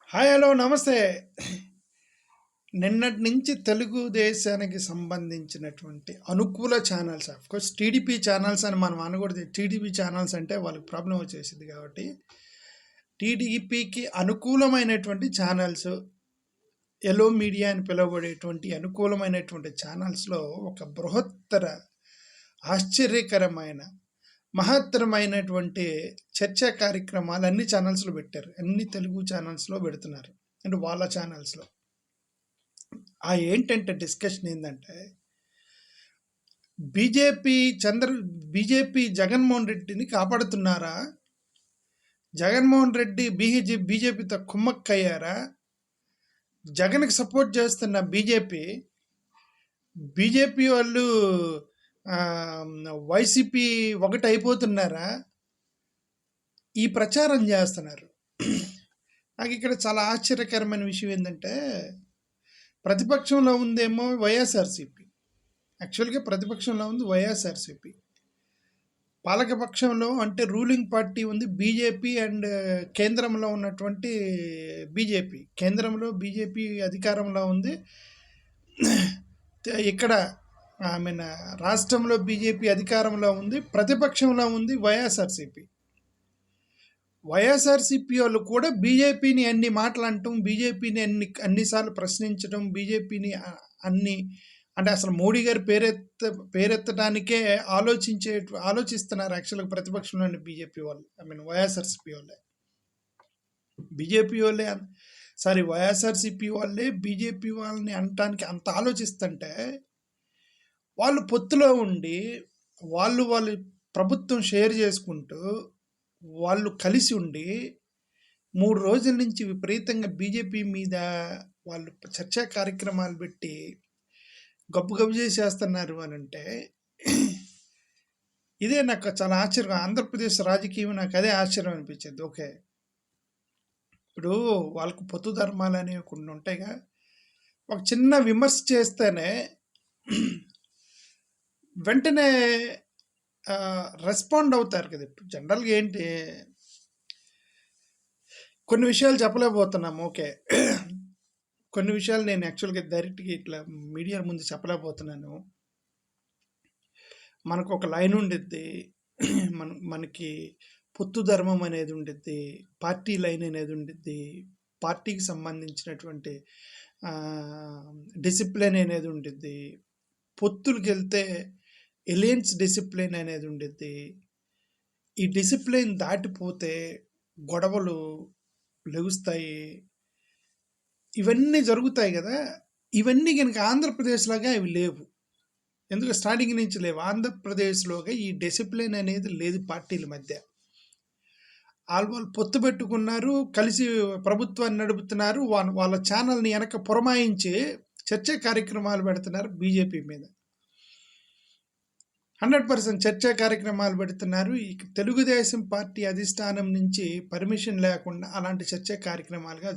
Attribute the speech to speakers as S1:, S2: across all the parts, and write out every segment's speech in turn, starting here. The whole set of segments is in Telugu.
S1: హాయ్ హలో నమస్తే. నిన్నటి నుంచి తెలుగుదేశానికి సంబంధించినటువంటి అనుకూల ఛానల్స్, కోర్స్ టీడీపీ ఛానల్స్ అని మనం అనకూడదు. టీడీపీ ఛానల్స్ అంటే వాళ్ళకి ప్రాబ్లం వచ్చేసింది కాబట్టి టీడీపీకి అనుకూలమైనటువంటి ఛానల్స్, ఎల్లో మీడియా అని పిలువబడేటువంటి అనుకూలమైనటువంటి ఛానల్స్లో ఒక బృహత్తర ఆశ్చర్యకరమైన మహత్తరమైనటువంటి చర్చా కార్యక్రమాలు అన్ని ఛానల్స్లో పెట్టారు. అన్ని తెలుగు ఛానల్స్లో పెడుతున్నారు. అంటే వాళ్ళ ఛానల్స్లో ఏంటంటే డిస్కషన్ ఏంటంటే బీజేపీ జగన్మోహన్ రెడ్డిని కాపాడుతున్నారా, జగన్మోహన్ రెడ్డి బీజేపీతో కుమ్మక్కయ్యారా, జగన్కి సపోర్ట్ చేస్తున్న బీజేపీ వాళ్ళు వైసీపీ ఒకటి అయిపోతున్నారా, ఈ ప్రచారం చేస్తున్నారు. నాకు ఇక్కడ చాలా ఆశ్చర్యకరమైన విషయం ఏంటంటే ప్రతిపక్షంలో ఉందేమో వైఎస్ఆర్సీపీ, యాక్చువల్గా ప్రతిపక్షంలో ఉంది వైఎస్ఆర్సీపీ, పాలకపక్షంలో అంటే రూలింగ్ పార్టీ ఉంది బీజేపీ అండ్ కేంద్రంలో ఉన్నటువంటి బీజేపీ, కేంద్రంలో బీజేపీ అధికారంలో ఉంది. ఇక్కడ రాష్ట్రంలో బీజేపీ అధికారంలో ఉంది, ప్రతిపక్షంలో ఉంది వైఎస్ఆర్సీపీ. వైఎస్ఆర్సీపీ వాళ్ళు కూడా బీజేపీని అన్ని మాటలంటాం, బీజేపీని అన్నిసార్లు ప్రశ్నించడం, బీజేపీని అంటే అసలు మోడీ గారు పేరెత్తడానికే ఆలోచిస్తున్నారు యాక్చువల్గా ప్రతిపక్షంలోని బీజేపీ వాళ్ళు, వైఎస్ఆర్సీపీ వాళ్ళే, వైఎస్ఆర్సీపీ వాళ్ళే బీజేపీ వాళ్ళని అనటానికి అంత ఆలోచిస్తుంటే వాళ్ళు పొత్తులో ఉండి వాళ్ళు ప్రభుత్వం షేర్ చేసుకుంటూ వాళ్ళు కలిసి ఉండి 3 రోజుల నుంచి విపరీతంగా బీజేపీ మీద వాళ్ళు చర్చా కార్యక్రమాలు పెట్టి గబ్బు చేసేస్తున్నారు అని అంటే ఇదే నాకు చాలా ఆశ్చర్యం. ఆంధ్రప్రదేశ్ రాజకీయం నాకు అదే ఆశ్చర్యం అనిపించింది. ఓకే, ఇప్పుడు వాళ్ళకు పొత్తు ధర్మాలు అనేవి కొన్ని ఉంటాయిగా, ఒక చిన్న విమర్శ చేస్తేనే వెంటనే రెస్పాండ్ అవుతారు కదా. ఇప్పుడు జనరల్గా ఏంటి, కొన్ని విషయాలు చెప్పలేకపోతున్నాము. ఓకే, కొన్ని విషయాలు నేను యాక్చువల్గా డైరెక్ట్గా ఇట్లా మీడియా ముందు చెప్పలేకపోతున్నాను. మనకు ఒక లైన్ ఉండిద్ది, మనకి పొత్తు ధర్మం అనేది ఉండిద్ది, పార్టీ లైన్ అనేది ఉండిద్ది, పార్టీకి సంబంధించినటువంటి డిసిప్లిన్ అనేది ఉండిద్ది, పొత్తులకి వెళ్తే ఎలియన్స్ డిసిప్లిన్ అనేది ఉండిద్ది. ఈ డిసిప్లిన్ దాటిపోతే గొడవలు లెగుస్తాయి, ఇవన్నీ జరుగుతాయి కదా. ఇవన్నీ కనుక ఆంధ్రప్రదేశ్లాగా ఇవి లేవు. ఎందుకు స్టార్టింగ్ నుంచి లేవు. ఆంధ్రప్రదేశ్లోగా ఈ డిసిప్లిన్ అనేది లేదు. పార్టీల మధ్య వాళ్ళు పొత్తు పెట్టుకున్నారు, కలిసి ప్రభుత్వాన్ని నడుపుతున్నారు, వాళ్ళ ఛానల్ని వెనక పురమాయించి చర్చా కార్యక్రమాలు పెడుతున్నారు బీజేపీ మీద. 100% చర్చా కార్యక్రమాలు పెడుతున్నారు. తెలుగుదేశం పార్టీ అధిష్టానం నుంచి పర్మిషన్ లేకుండా అలాంటి చర్చా కార్యక్రమాలుగా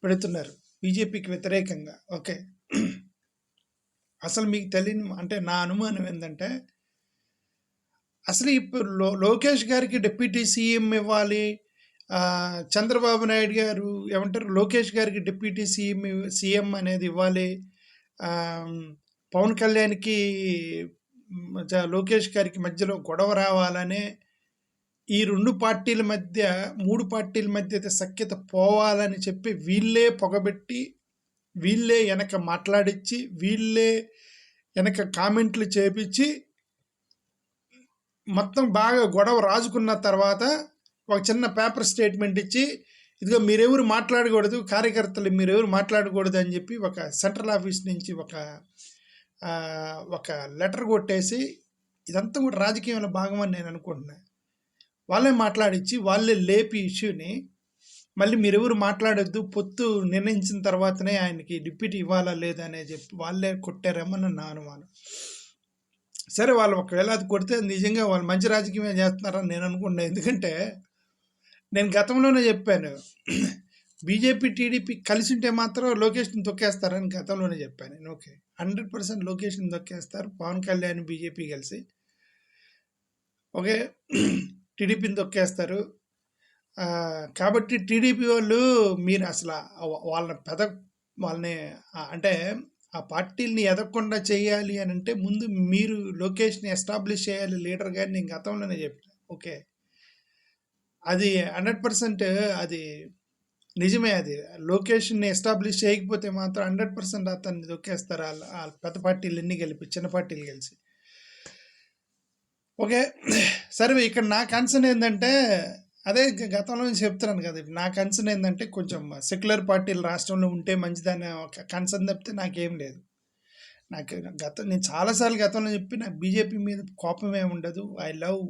S1: పెడుతున్నారు బీజేపీకి వ్యతిరేకంగా. ఓకే, అసలు మీకు తెలియని అంటే నా అనుమానం ఏంటంటే, అసలు ఇప్పుడు లోకేష్ గారికి డిప్యూటీ సీఎం ఇవ్వాలి, చంద్రబాబు నాయుడు గారు ఏమంటారు, లోకేష్ గారికి డిప్యూటీ సీఎం అనేది ఇవ్వాలి, పవన్ కళ్యాణ్కి లోకేష్ గారికి మధ్యలో గొడవ రావాలనే ఈ 2 పార్టీల మధ్య 3 పార్టీల మధ్య సఖ్యత పోవాలని చెప్పి వీళ్ళే పొగబెట్టి, వీళ్ళే వెనక మాట్లాడించి, వీళ్ళే వెనక కామెంట్లు చేపించి మొత్తం బాగా గొడవ రాజుకున్న తర్వాత ఒక చిన్న పేపర్ స్టేట్మెంట్ ఇచ్చి, ఇదిగో మీరెవరు మాట్లాడకూడదు, కార్యకర్తలు మీరెవరు మాట్లాడకూడదు అని చెప్పి ఒక సెంట్రల్ ఆఫీస్ నుంచి ఒక లెటర్ కొట్టేసి, ఇదంతా కూడా రాజకీయంలో భాగమని నేను అనుకుంటున్నాను. వాళ్ళే మాట్లాడించి వాళ్ళే లేపి ఇష్యూని మళ్ళీ మీరెవరు మాట్లాడొద్దు, పొత్తు నిర్ణయించిన తర్వాతనే ఆయనకి డిప్యూటీ ఇవ్వాలా లేదా అనే చెప్పి వాళ్ళే కొట్టారేమని నా అనుమానం. సరే, వాళ్ళు ఒకవేళ అది కొడితే నిజంగా వాళ్ళు మంచి రాజకీయం చేస్తున్నారని నేను అనుకున్నాను. ఎందుకంటే నేను గతంలోనే చెప్పాను, బీజేపీ టీడీపీ కలిసి ఉంటే మాత్రం లోకేష్ని తొక్కేస్తారని గతంలోనే చెప్పాను నేను. ఓకే, 100% లోకేష్ని తొక్కేస్తారు పవన్ కళ్యాణ్ బీజేపీ కలిసి. ఓకే, టీడీపీని తొక్కేస్తారు. కాబట్టి టీడీపీ వాళ్ళు మీరు అసల వాళ్ళని అంటే ఆ పార్టీలని ఎదగకుండా చేయాలి అని అంటే ముందు మీరు లోకేష్ని ఎస్టాబ్లిష్ చేయాలి లీడర్ గాని నేను గతంలోనే చెప్పాను. ఓకే, అది 100% అది నిజమే. అది లోకేష్ని ఎస్టాబ్లిష్ చేయకపోతే మాత్రం 100% అతన్ని దొక్కేస్తారు వాళ్ళ పెద్ద పార్టీలు ఎన్ని కలిపి చిన్న పార్టీలు కలిసి. ఓకే, సరే ఇక్కడ నా కన్సర్న్ ఏంటంటే అదే గతంలో నేను చెప్తున్నాను కదా, నా కన్సర్న్ ఏంటంటే కొంచెం సెక్యులర్ పార్టీలు రాష్ట్రంలో ఉంటే మంచిదని ఒక కన్సర్న్ తప్పితే నాకేం లేదు. నేను చాలాసార్లు గతంలో చెప్పి నాకు బీజేపీ మీద కోపమే ఉండదు. I love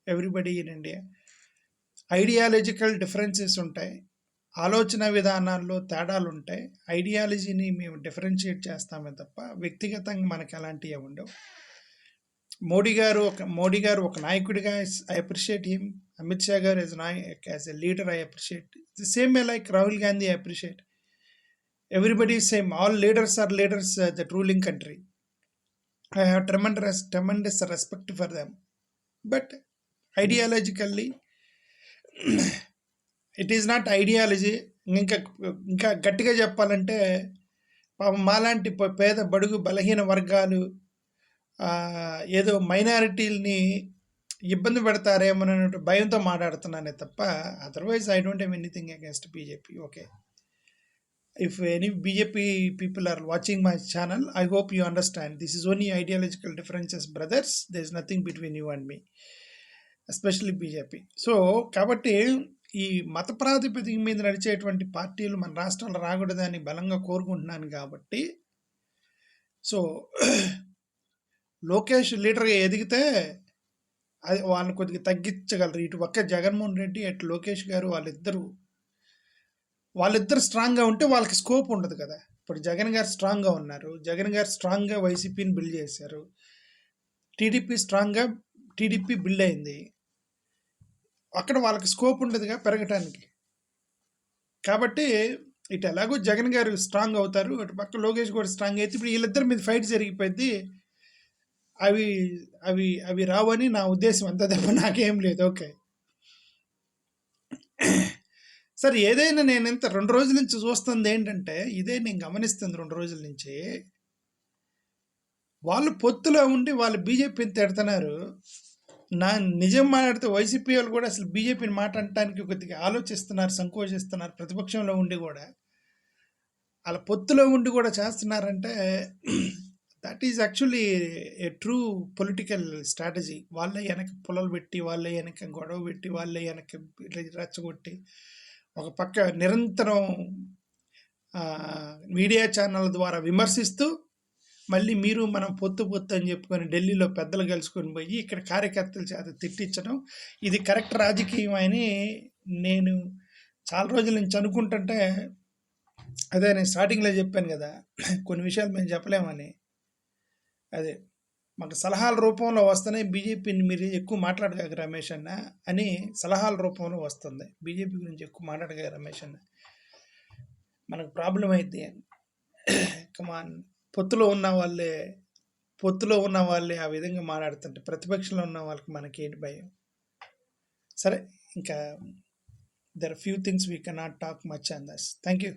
S1: everybody in India. Ideological differences ఉంటాయి, ఆలోచన విధానాల్లో తేడాలు ఉంటాయి. ఐడియాలజీని మేము డిఫరెన్షియేట్ చేస్తామే తప్ప వ్యక్తిగతంగా మనకి అలాంటివి ఉండవు. మోడీ గారు ఒక నాయకుడిగా I appreciate him. Amit Shah garu as a leader I appreciate. The same way like Rahul Gandhi I appreciate. Everybody is same. All leaders are leaders that ruling country. I have tremendous respect for them. But ideologically, it is not ideology. ఇంకా గట్టిగా చెప్పాలంటే పాపం మాలాంటి పేద బడుగు బలహీన వర్గాలు ఏదో మైనారిటీలని ఇబ్బంది పెడతారేమోనన్న భయంతో మాట్లాడుతున్నానే తప్ప otherwise I don't have anything against BJP. Okay, if any BJP people are watching my channel, I hope you understand this is only ideological differences, brothers. There is nothing between you and me, especially BJP. So కాబట్టి ఈ మత ప్రాతిపదిక మీద నడిచేటువంటి పార్టీలు మన రాష్ట్రంలో రాకూడదని బలంగా కోరుకుంటున్నాను. కాబట్టి సో లోకేష్ లీడర్గా ఎదిగితే అది వాళ్ళని కొద్దిగా తగ్గించగలరు. ఇటు పక్క జగన్మోహన్ రెడ్డి అటు లోకేష్ గారు వాళ్ళిద్దరు స్ట్రాంగ్గా ఉంటే వాళ్ళకి స్కోప్ ఉండదు కదా. ఇప్పుడు జగన్ గారు స్ట్రాంగ్గా ఉన్నారు, జగన్ గారు స్ట్రాంగ్గా వైసీపీని బిల్డ్ చేశారు, టీడీపీ బిల్డ్ అయింది. అక్కడ వాళ్ళకి స్కోప్ ఉండదుగా పెరగటానికి. కాబట్టి ఇటు ఎలాగో జగన్ గారు స్ట్రాంగ్ అవుతారు, అటు పక్క లోకేష్ కూడా స్ట్రాంగ్ అయితే ఇప్పుడు వీళ్ళిద్దరి మీద ఫైట్ జరిగిపోయింది. అవి అవి అవి రావని నా ఉద్దేశం, అంత తప్ప నాకేం లేదు. ఓకే, సరే ఏదైనా నేను ఇంత 2 రోజుల నుంచి చూస్తుంది ఏంటంటే ఇదే నేను గమనిస్తుంది 2 రోజుల నుంచి. వాళ్ళు పొత్తులో ఉండి వాళ్ళు బీజేపీని తిడుతున్నారు. నిజం మాట్లాడితే వైసీపీ వాళ్ళు కూడా అసలు బీజేపీని మాట్లాడటానికి కొద్దిగా ఆలోచిస్తున్నారు, సంకోచిస్తున్నారు. ప్రతిపక్షంలో ఉండి కూడా వాళ్ళ పొత్తులో ఉండి కూడా చేస్తున్నారంటే that is actually A true political strategy. వాళ్ళే వెనక పొలలు పెట్టి, వాళ్ళే వెనక గొడవ పెట్టి, వాళ్ళే వెనక రెచ్చగొట్టి, ఒక పక్క నిరంతరం మీడియా ఛానల్ ద్వారా విమర్శిస్తూ మళ్ళీ మీరు మనం పొత్తు అని చెప్పుకొని ఢిల్లీలో పెద్దలు కలుసుకొని పోయి ఇక్కడ కార్యకర్తల చేత తిట్టించడం ఇది కరెక్ట్ రాజకీయం అని నేను చాలా రోజుల నుంచి అనుకుంటుంటే, అదే నేను స్టార్టింగ్లో చెప్పాను కదా కొన్ని విషయాలు మేము చెప్పలేమని. అదే మాకు సలహాల రూపంలో వస్తున్నాయి, బీజేపీని మీరు ఎక్కువ మాట్లాడగలరు రమేష్ అన్న అని సలహాల రూపంలో వస్తుంది. బీజేపీ గురించి ఎక్కువ మాట్లాడగలరు రమేష్ అన్న, మనకు ప్రాబ్లం అయితే కమాన్. పొత్తులో ఉన్న వాళ్ళే ఆ విధంగా మాట్లాడుతుంటే ప్రతిపక్షంలో ఉన్న వాళ్ళకి మనకేంటి భయం? సరే, ఇంకా there are few things we cannot talk much on this. Thank you.